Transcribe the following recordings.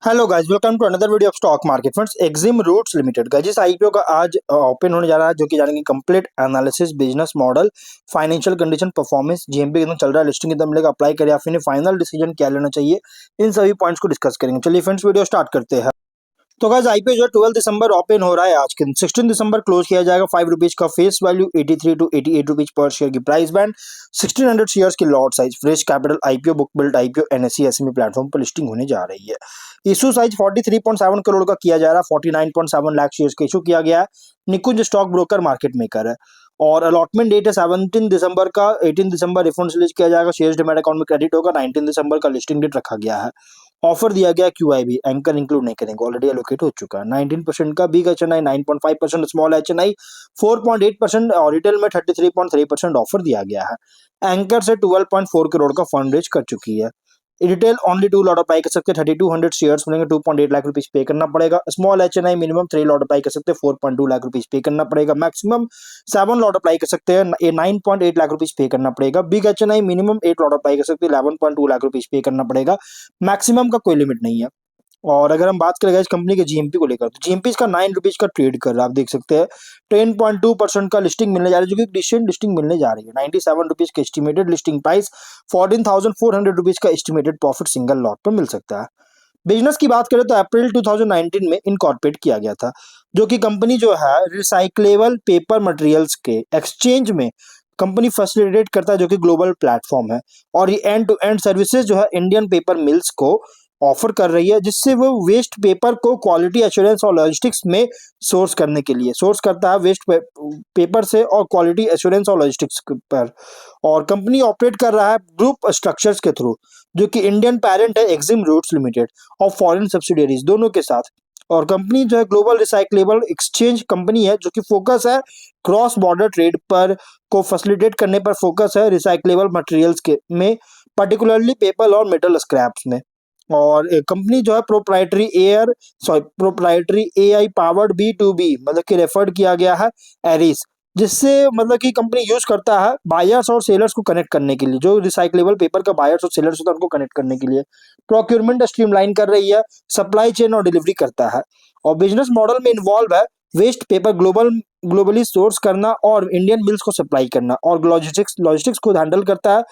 Hello guys, welcome to another video of stock market funds. Exim roots limited guys, इस IPO का आज open होने जा रहा है, जो कि जानेंगे complete analysis, business model, financial condition, performance, GMP कितना चल रहा है, लिस्टिंग कितना मिलेगा, अप्लाई करें या फिर फाइनल डिसीजन क्या लेना चाहिए, इन सभी पॉइंट्स को डिस्कस करेंगे। चलिए फ्रेंड्स, वीडियो स्टार्ट करते हैं। तो गाइस, आईपीओ जो 12 दिसंबर ओपन हो रहा है, आज के दिन 16 दिसंबर क्लोज किया जाएगा। 5 रुपीज का फेस वैल्यू, 83 टू 88 रुपीज पर शेयर की प्राइस बैंड, 1600 शेयर्स की lot size, fresh capital, IPO book build, IPO NSE SME platform पर लिस्टिंग होने जा रही है। इशू साइज 43.7 करोड़ का किया जा रहा है। 49.7 लाख शेयर्स का इशू किया गया है। निकुंज स्टॉक ब्रोकर मार्केट मेकर है और अलॉटमेंट डेट है 17 दिसंबर का। 18 दिसंबर रिफंड रिलीज किया जाएगा, शेयर्स डिमैट अकाउंट में क्रेडिट होगा। 19 दिसंबर का लिस्टिंग डेट रखा गया है। ऑफर दिया गया क्यूआईबी, एंकर इंक्लूड नहीं करेंगे, ऑलरेडी एलोकेट हो चुका है। 19% का बिग एचएनआई, 9.5% स्मॉल एचएनआई, 4.8% और रिटेल में 33.3% ऑफर दिया गया है। एंकर से 12.4 करोड़ का फंड रेज कर चुकी है। रिटेल ओनली 2 लॉट अप्लाई कर सकते हैं। 3200 शेयर्स मिलेंगे, 2.8 लाख रुपीज पे करना पड़ेगा। Small HNI minimum 3 lot apply कर सकते हैं, 4.2 लाख रुपीज पे करना पड़ेगा। मैक्सिमम 7 लॉट अप्लाई कर सकते हैं, 9.8 लाख रुपीज पे करना पड़ेगा। Big HNI minimum 8 lot apply कर सकते हैं, 11.2 लाख रुपीज पे करना पड़ेगा। मैक्सिमम का कोई लिमिट नहीं है। और अगर हम बात करें इस कंपनी के जीएमपी को लेकर, तो जीएमपी इसका 9 रुपीज का ट्रेड कर रहा है, आप देख सकते हैं। 10.2% का लिस्टिंग मिलने जा रही है, जो कि डिसेंट लिस्टिंग मिलने जा रही है। 97 रुपीज का एस्टिमेटेड लिस्टिंग प्राइस, 14,400 रुपीज का एस्टिमेटेड प्रॉफिट सिंगल लॉट पर मिल सकता है। बिजनेस की बात करें तो अप्रैल 2019 में इनकॉर्पोरेट किया गया था, जो कि कंपनी जो है रिसाइक्लेबल पेपर मटेरियल्स के एक्सचेंज में कंपनी फैसिलिटेट करता है, जो कि ग्लोबल प्लेटफॉर्म है। और ये एंड टू एंड सर्विसेज जो है इंडियन पेपर मिल्स को ऑफर कर रही है, जिससे वो वेस्ट पेपर को क्वालिटी एश्योरेंस और लॉजिस्टिक्स में सोर्स करने के लिए सोर्स करता है, वेस्ट पेपर से और क्वालिटी एश्योरेंस और लॉजिस्टिक्स पर। और कंपनी ऑपरेट कर रहा है ग्रुप स्ट्रक्चर्स के थ्रू, जो कि इंडियन पेरेंट है एक्जिम रूट्स लिमिटेड और फॉरेन सब्सिडियरीज दोनों के साथ। और कंपनी जो है ग्लोबल रिसाइक्लेबल एक्सचेंज कंपनी है, जो कि फोकस है क्रॉस बॉर्डर ट्रेड पर को फैसिलिटेट करने पर फोकस है रिसाइक्लेबल मटेरियल्स के में, पर्टिकुलरली पेपर और मेटल स्क्रैप्स में। और कंपनी जो है प्रोप्राइटरी एआई पावर्ड B2B मतलब कि रेफर्ड किया गया है एरिस, जिससे मतलब कि कंपनी यूज करता है बायर्स और सेलर्स को कनेक्ट करने के लिए, जो रिसाइक्लेबल पेपर का बायर्स और सेलर्स होता है उनको कनेक्ट करने के लिए। प्रोक्योरमेंट स्ट्रीमलाइन कर रही है, सप्लाई चेन और डिलीवरी करता है। और बिजनेस मॉडल में इन्वॉल्व है वेस्ट पेपर ग्लोबली सोर्स करना और इंडियन मिल्स को सप्लाई करना, और लॉजिस्टिक्स को हैंडल करता है,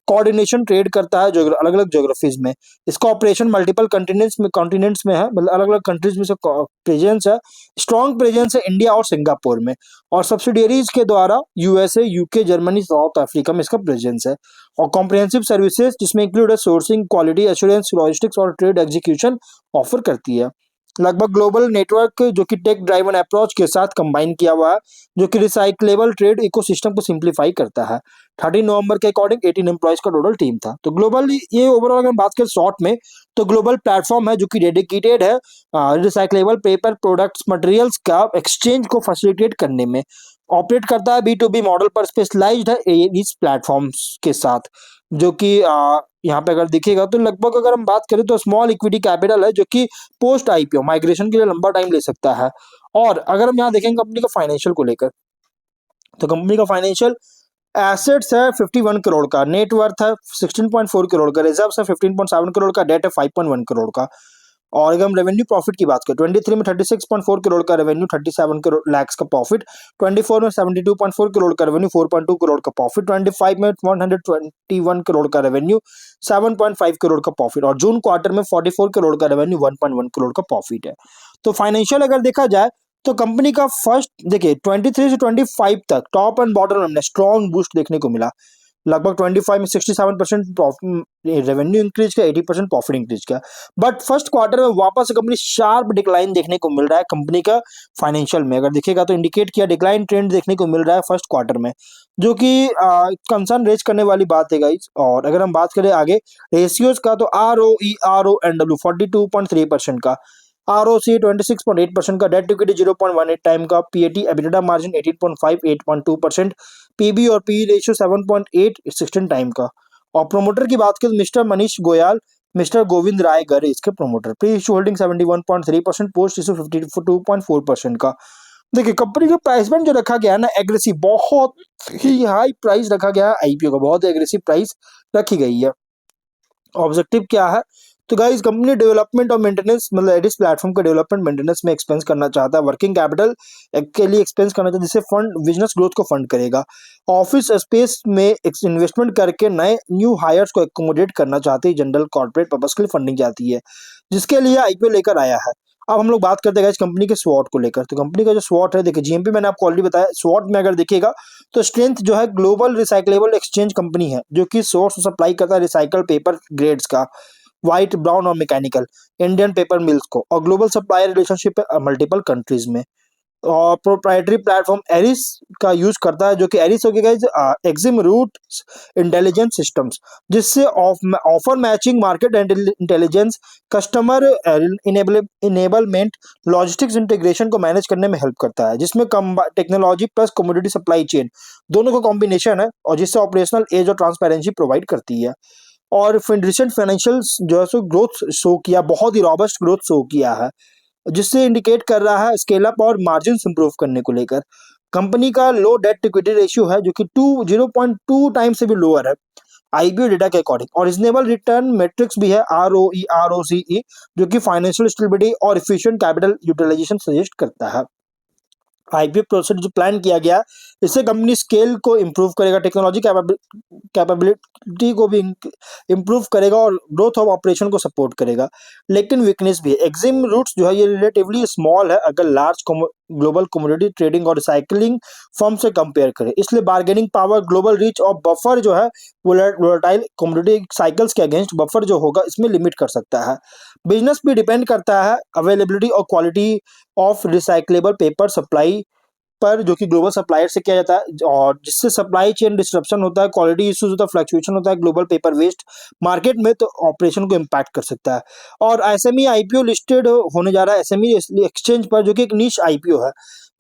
कोऑर्डिनेशन ट्रेड करता है जो अलग अलग ज्योग्राफीज में। इसका ऑपरेशन मल्टीपल कॉन्टिनेंट्स में है, मतलब अलग अलग कंट्रीज में इसका प्रेजेंस है। स्ट्रॉन्ग प्रेजेंस है इंडिया और सिंगापुर में, और सब्सिडियरीज के द्वारा USA, UK, Germany, south Africa में इसका प्रेजेंस है। और कॉम्प्रिहेंसिव सर्विसेज जिसमें इंक्लूड है सोर्सिंग, क्वालिटी एश्योरेंस, लॉजिस्टिक्स और ट्रेड एग्जीक्यूशन ऑफर करती है। लगभग ग्लोबल नेटवर्क जो कि टेक ड्राइवन अप्रोच के साथ कंबाइन किया हुआ है, जो कि रिसाइक्लेबल ट्रेड इकोसिस्टम को सिंप्लीफाई करता है। 13 नवंबर के अकॉर्डिंग 18 एम्प्लॉयज का टोटल टीम था। तो ग्लोबल ये ओवरऑल अगर बात करें शॉर्ट में, तो ग्लोबल प्लेटफॉर्म है जो कि डेडिकेटेड है रिसाइक्लेबल पेपर प्रोडक्ट्स मटेरियल्स का एक्सचेंज को फैसिलिटेट करने में। ऑपरेट करता है B2B मॉडल पर, स्पेशलाइज्ड है इस प्लेटफॉर्म्स के साथ, जो कि यहाँ पे अगर दिखेगा तो लगभग अगर हम बात करें तो स्मॉल इक्विटी कैपिटल है, जो कि पोस्ट आईपीओ माइग्रेशन के लिए लंबा टाइम ले सकता है। और अगर हम यहाँ देखेंगे कंपनी का फाइनेंशियल को लेकर, तो कंपनी का फाइनेंशियल एसेट्स है 51 करोड़ का, नेट वर्थ है 16.4 करोड़ का, रिजर्व्स है 15.7 करोड़ का, डेट है 5.1 करोड़ का। और अगर हम रेवेन्यू प्रॉफिट की बात करें, 23 में 36.4 करोड़ का रेवेन्यू, 37 करोड़ लैक्स का प्रॉफिट। 24 में 72.4 करोड़ का रेवेन्यू, 4.2 करोड़ का प्रॉफिट। 25 में 121 करोड़ का रेवेन्यू, 7.5 करोड़ का प्रॉफिट। और जून क्वार्टर में 44 करोड़ का रेवेन्यू, 1.1 करोड़ का प्रॉफिट है। तो फाइनेंशियल अगर देखा जाए तो कंपनी का फर्स्ट देखिए 23 से 25 तक टॉप एंड बॉटम में स्ट्रॉन्ग बूस्ट देखने को मिला। लगभग 25 में 67% रेवेन्यू इंक्रीज किया, 80% प्रॉफिट इंक्रीज किया। बट फर्स्ट क्वार्टर में वापस कंपनी शार्प डिक्लाइन देखने को मिल रहा है। कंपनी का फाइनेंशियल में अगर दिखेगा तो इंडिकेट किया डिक्लाइन ट्रेंड देखने को मिल रहा है फर्स्ट क्वार्टर में, जो कि कंसर्न रेज करने वाली बात है गाइस। और अगर हम बात करें आगे रेशियोज का, तो ROE 42.3% का, ROC 26.8% का, डेट इक्विटी 0.18 टाइम का, PAT EBITDA मार्जिन 18.5 8.2%, PB और PE रेशियो 7.8 16 टाइम का। और प्रोमोटर की बात करें तो मिस्टर मनीष गोयल, मिस्टर गोविंद राय गरे इसके promoter. Pre issue holding 71.3%, post issue 52.4% का। देखिए कंपनी का प्राइस बैंड जो रखा गया है ना, एग्रेसिव, बहुत ही हाई प्राइस रखा गया है आईपीओ का, बहुत एग्रेसिव प्राइस रखी गई है। ऑब्जेक्टिव क्या है, तो गाइस कंपनी डेवलपमेंट और मेंटेनेंस मतलब एडिस प्लेटफॉर्म का डेवलपमेंट मेंटेनेंस में एक्सपेंस करना चाहता है, वर्किंग कैपिटल के लिए एक्सपेंस करना चाहता है जिससे फंड बिजनेस ग्रोथ को फंड करेगा। ऑफिस स्पेस में इन्वेस्टमेंट करके नए न्यू हायर्स को एकोमोडेट करना चाहती है, जनरल कॉर्पोरेट पर्पस के लिए फंडिंग जाती है, जिसके लिए आईपीओ लेकर आया है। अब हम लोग बात करते हैं इस कंपनी के स्वॉट को लेकर। तो कंपनी का जो स्वॉट है, देखिए जीएमपी मैंने आपको ऑलरेडी बताया, स्वॉट में अगर देखिएगा तो स्ट्रेंथ जो है ग्लोबल रिसाइक्लेबल एक्सचेंज कंपनी है जो कि सोर्स सप्लाई करता है रिसाइकल पेपर ग्रेड्स का, व्हाइट ब्राउन और मैकेनिकल इंडियन पेपर मिल्स को, और ग्लोबल सप्लायर रिलेशनशिप है मल्टीपल कंट्रीज में। और प्रोप्राइटरी प्लेटफॉर्म एरिस का यूज करता है, जो कि एरिस हो गया एक्सिम रूट इंटेलिजेंस सिस्टम्स, जिससे offer matching market intelligence, customer enablement, logistics integration को मैनेज करने में हेल्प करता है, जिसमें technology plus commodity supply chain दोनों का कॉम्बिनेशन है, और जिससे ऑपरेशनल एज और ट्रांसपेरेंसी प्रोवाइड करती है। और रिसेंट फाइनेंशियल जो है सो ग्रोथ शो किया, बहुत ही रॉबस्ट ग्रोथ शो किया है, जिससे इंडिकेट कर रहा है स्केल अप और मार्जिन इंप्रूव करने को लेकर। कंपनी का लो डेट इक्विटी रेशियो है जो कि 0.2 टाइम्स से भी लोअर है आईपीओ डेटा के अकॉर्डिंग, और रिजनेबल रिटर्न मैट्रिक्स भी है आरओई आरओसीई, जो कि फाइनेंशियल स्टेबिलिटी और इफिशिएंट कैपिटल यूटिलाइजेशन सजेस्ट करता है। आईपीओ प्रोसेस जो प्लान किया गया, इससे कंपनी स्केल को इम्प्रूव करेगा, टेक्नोलॉजी कैपेबिलिटी को भी इम्प्रूव करेगा और ग्रोथ ऑफ ऑपरेशन को सपोर्ट करेगा। लेकिन वीकनेस भी है, एक्सिम रूट्स जो है ये रिलेटिवली स्मॉल है अगर लार्ज ग्लोबल कमोडिटी ट्रेडिंग और रिसाइकलिंग फर्म से कंपेयर करें, इसलिए बार्गेनिंग पावर, ग्लोबल रीच और बफर जो है वोलेटाइल कमोडिटी साइकिल्स के अगेंस्ट बफर जो होगा इसमें लिमिट कर सकता है। बिजनेस भी डिपेंड करता है अवेलेबिलिटी और quality of recyclable paper supply पर, जो कि ग्लोबल सप्लायर से किया जाता है, और जिससे सप्लाई चेन डिस्ट्रप्शन होता है, क्वालिटी इश्यूज होता है, फ्लक्चुएशन होता है ग्लोबल पेपर वेस्ट मार्केट में, तो ऑपरेशन को इम्पैक्ट कर सकता है। और एसएमई आईपीओ लिस्टेड होने जा रहा है एसएमई एक्सचेंज पर, जो कि एक नीश आईपीओ है,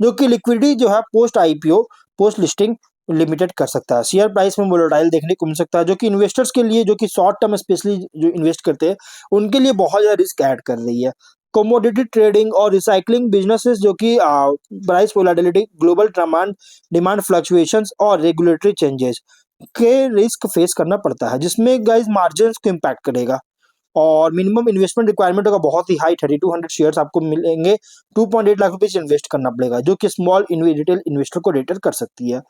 जो कि लिक्विडिटी जो है post IPO post listing limited कर सकता है। शेयर प्राइस में वोलेटाइल देखने को मिल सकता है, जो कि इन्वेस्टर्स के लिए, जो कि शॉर्ट टर्म स्पेशली जो इन्वेस्ट करते हैं उनके लिए बहुत ज्यादा रिस्क ऐड कर रही है। कमोडिटी ट्रेडिंग और रिसाइकलिंग बिजनेसेस जो कि price volatility, global demand fluctuations और रेगुलेटरी चेंजेस के रिस्क फेस करना पड़ता है, जिसमें गाइस मार्जिन्स को इम्पैक्ट करेगा। और मिनिमम इन्वेस्टमेंट रिक्वायरमेंट होगा बहुत ही हाई, 3200 शेयर्स आपको मिलेंगे, 2.8 लाख रुपए इन्वेस्ट करना पड़ेगा, जो कि स्मॉल रिटेल इन्वेस्टर को रेटर कर सकती है।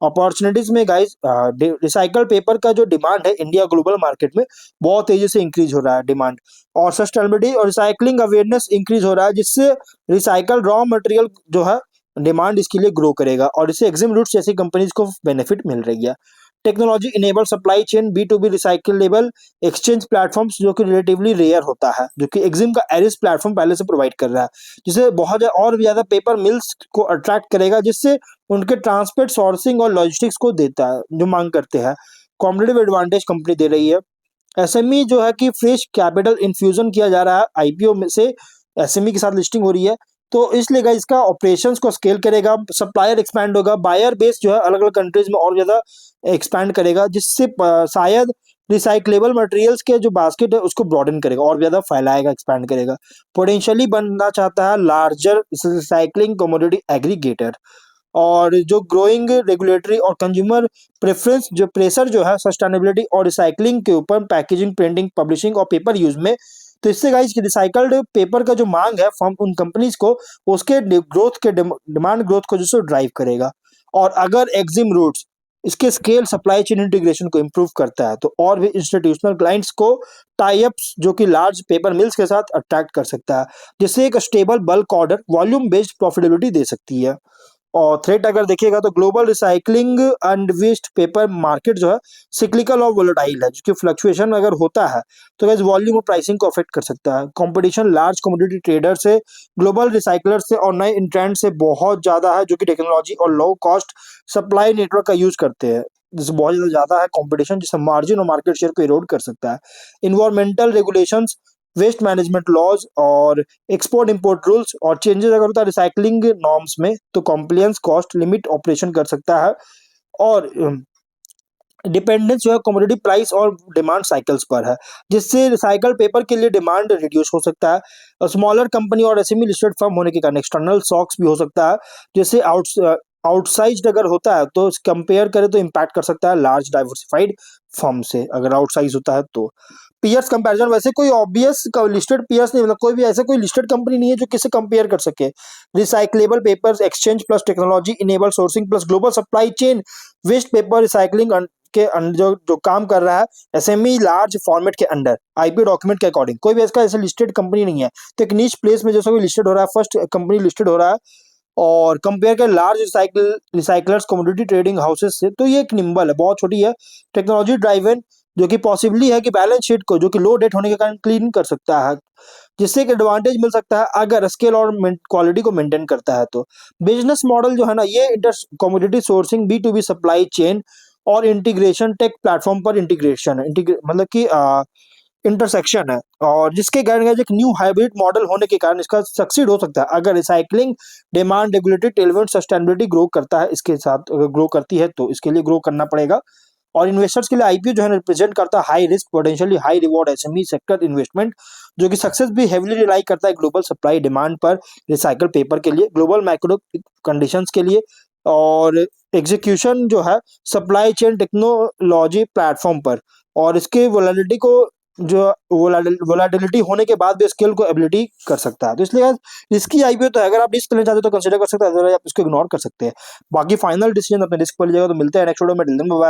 अपॉर्चुनिटीज में गाइस रिसाइकल पेपर का जो डिमांड है इंडिया ग्लोबल मार्केट में बहुत तेजी से इंक्रीज हो रहा है डिमांड, और सस्टेनेबिलिटी और रिसाइकलिंग अवेयरनेस इंक्रीज हो रहा है, जिससे रिसाइकल रॉ मटेरियल जो है डिमांड इसके लिए ग्रो करेगा, और इससे एक्सिम रूट्स जैसी कंपनीज को बेनिफिट मिल रही है। Technology enable supply chain B to B recyclable exchange platforms, जो कि रिलेटिवली रेयर होता है, जो कि एक्सिम का एरिस प्लेटफॉर्म पहले से प्रोवाइड कर रहा है, जिसे बहुत और भी ज्यादा पेपर मिल्स को अट्रैक्ट करेगा, जिससे उनके ट्रांसपोर्ट सोर्सिंग और लॉजिस्टिक्स को देता है जो मांग करते हैं। कॉम्पिटिटिव एडवांटेज कंपनी दे रही है। एसएमई जो है कि फ्रेश कैपिटल इन्फ्यूजन किया जा रहा है आईपीओ में से, एसएमई के साथ लिस्टिंग हो रही है, तो इसलिए गाइस इसका ऑपरेशंस को स्केल करेगा, सप्लायर एक्सपैंड होगा, बायर बेस जो है अलग अलग कंट्रीज में और ज्यादा एक्सपैंड करेगा, जिससे शायद रिसाइकलेबल मटेरियल्स के जो बास्केट है उसको ब्रॉडन करेगा और ज्यादा फैलाएगा, एक्सपैंड करेगा। पोटेंशियली बनना चाहता है लार्जर रिसाइकलिंग कमोडिटी एग्रीगेटर, और जो ग्रोइंग रेगुलेटरी और कंज्यूमर प्रेफरेंस जो प्रेशर जो है सस्टेनेबिलिटी और रिसाइकलिंग के ऊपर पैकेजिंग, प्रिंटिंग, पब्लिशिंग और पेपर यूज में, तो इससे गाइस की रिसाइकल्ड पेपर का जो मांग है फ्रॉम उन कंपनीज को, उसके ग्रोथ के डिमांड ग्रोथ को जो ड्राइव करेगा। और अगर एक्सिम रूट्स इसके स्केल सप्लाई चेन इंटीग्रेशन को इम्प्रूव करता है, तो और भी इंस्टीट्यूशनल क्लाइंट्स को टाई अप्स जो कि लार्ज पेपर मिल्स के साथ अट्रैक्ट कर सकता है, जिससे एक stable bulk order volume based profitability दे सकती है। और थ्रेट अगर देखिएगा तो global recycling and waste paper market जो है सिक्लिकल और वोलेटाइल है, जो फ्लक्चुएशन अगर होता है तो गाइस वॉल्यूम और प्राइसिंग को अफेक्ट कर सकता है। कंपटीशन लार्ज कमोडिटी ट्रेडर से, ग्लोबल रिसाइकलर से और नए इंट्रेंड से बहुत ज्यादा है, जो कि टेक्नोलॉजी और लो कॉस्ट सप्लाई नेटवर्क का यूज करते हैं, जिससे बहुत ज्यादा है कंपटीशन, जिससे मार्जिन और मार्केट शेयर को इरोड कर सकता है। Environmental regulations, waste management laws और एक्सपोर्ट इंपोर्ट रूल्स और चेंजेस अगर होता है रिसाइकलिंग नॉर्म्स में, तो कॉम्प्लायंस कॉस्ट लिमिट ऑपरेशन कर सकता है। और डिपेंडेंस जो है कमोडिटी प्राइस और डिमांड साइकिल्स पर है, जिससे रिसाइकल पेपर के लिए डिमांड रिड्यूस हो सकता है। स्मॉलर कंपनी और एसएमई लिस्टेड फर्म होने के कारण एक्सटर्नल शॉक्स भी हो सकता है, जैसे आउटसाइज्ड अगर होता है तो कंपेयर करें तो इम्पैक्ट कर सकता है लार्ज डाइवर्सिफाइड फर्म से, अगर आउटसाइज होता है तो। पीयर्स कंपैरिजन, वैसे कोई ऑब्वियस लिस्टेड पीयर्स नहीं, मतलब कोई भी ऐसा कोई लिस्टेड कंपनी नहीं है जो किससे कंपेयर कर सके। Recyclable papers exchange plus technology enable sourcing plus global supply chain, waste paper recycling के जो जो काम कर रहा है एसएमई लार्ज फॉर्मेट के अंडर आईपी डॉक्यूमेंट के अकॉर्डिंग। कोई भी इसका ऐसे लिस्टेड कंपनी नहीं है, तो एक नीच प्लेस में जैसा कोई लिस्टेड हो रहा है, फर्स्ट कंपनी लिस्टेड हो रहा है और कंपेयर कर large recyclers community trading houses से, तो ये एक निम्बल है, बहुत छोटी है, टेक्नोलॉजी ड्राइवन, जो कि पॉसिबली है कि बैलेंस शीट को जो कि लो डेट होने के कारण क्लीन कर सकता है, जिससे एक एडवांटेज मिल सकता है अगर स्केल और क्वालिटी को मेंटेन करता है। तो बिजनेस मॉडल जो है ना, ये inter commodity sourcing B to B supply chain और इंटीग्रेशन टेक प्लेटफॉर्म पर इंटीग्रेशन है, मतलब कि इंटरसेक्शन है, और जिसके कारण एक न्यू हाइब्रिड मॉडल होने के कारण इसका सक्सीड हो सकता है अगर रिसाइकलिंग डिमांड रेगुलेटरी टेलमेंट सस्टेनेबिलिटी ग्रो करता है। इसके साथ अगर ग्रो करती है तो इसके लिए ग्रो करना पड़ेगा। और इन्वेस्टर्स के लिए आईपीओ जो है रिप्रेजेंट करता है high risk potentially high reward SME sector investment, जो कि सक्सेस भी हेवीली रिलाई करता है ग्लोबल सप्लाई डिमांड पर रिसाइकल पेपर के लिए, ग्लोबल माइक्रो कंडीशंस के लिए, और एग्जीक्यूशन जो है सप्लाई चेन टेक्नोलॉजी प्लेटफॉर्म पर, और इसके वोलेटिलिटी को जो वोलाटिलिटी होने के बाद भी स्केल को एबिलिटी कर सकता है। तो इसलिए इसकी आईपीओ तो है, अगर आप रिस्क लेना चाहते हो तो कंसीडर कर सकते हैं, अदरवाइज आप इसको इग्नोर कर सकते हैं। बाकी फाइनल डिसीजन अपने रिस्क पर लीजिएगा। तो मिलते हैं नेक्स्ट वीडियो में, टिल देन बाय बाय।